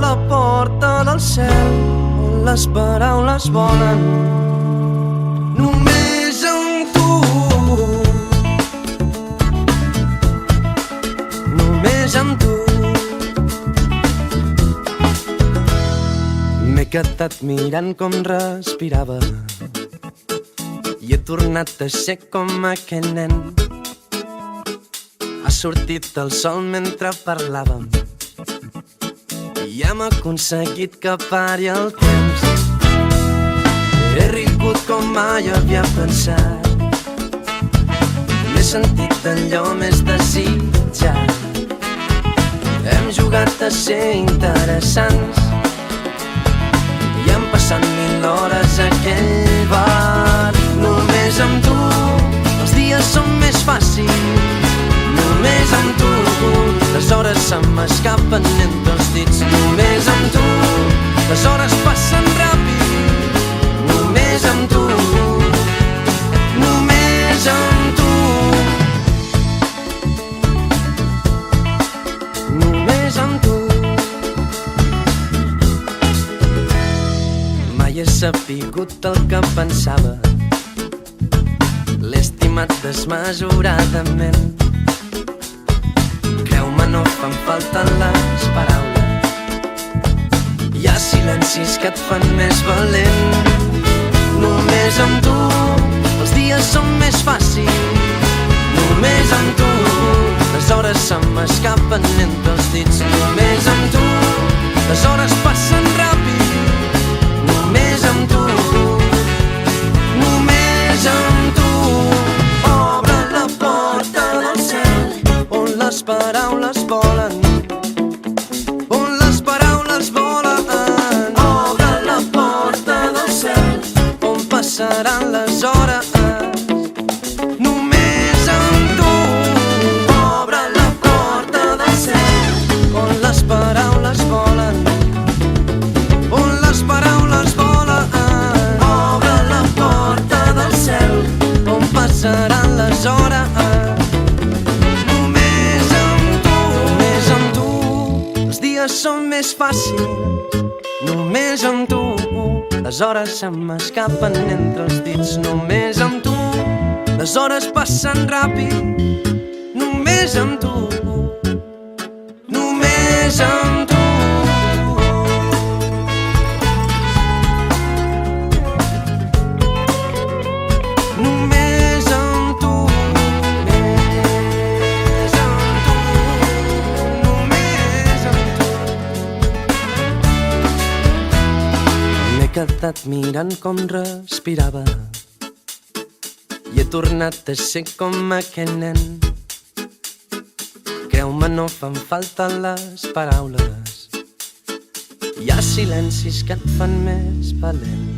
la porta del cel on les paraules volen. Només amb tu, només amb tu. M'he quedat mirant com respirava i he tornat a ser com aquell nen. Ha sortit el sol mentre parlàvem i hem aconseguit que pari el temps. He rigut com mai havia pensat, m'he sentit allò més desitjat. Hem jugat a ser interessants i hem passat 1000 hores a aquell bar. Només amb tu els dies són més fàcils, només amb tu les hores se m'escapen entre els dits. Només amb tu les hores passen ràpid, només amb tu, només amb tu, només amb tu. Mai he sapigut el que pensava, l'he estimat desmesuradament. Creu-me, no fan falta les paraules, hi ha silencis que et fan més valent. Només amb tu els dies són més fàcils, només amb tu les hores se m'escapen entre els dits. Només amb tu les hores passen ràpid, només amb tu, només amb tu. Obre la porta del cel on les paraules volen, on les paraules volen. Obre la porta del cel on passaran les hores, només amb tu. Obre la porta del cel on les paraules volen, on les paraules volen. Obre la porta del cel on passaran les hores, només amb tu, només amb tu. Els dies són més fàcils, només amb tu les hores se m'escapen entre els dits. Només amb tu les hores passen ràpid, només amb tu, només amb tu. Només amb tu, només amb tu, només amb tu. M'he quedat mirant com respirava i he tornat a ser com aquell nen. Creu-me, no fan falta les paraules, hi ha silencis que et fan més valent.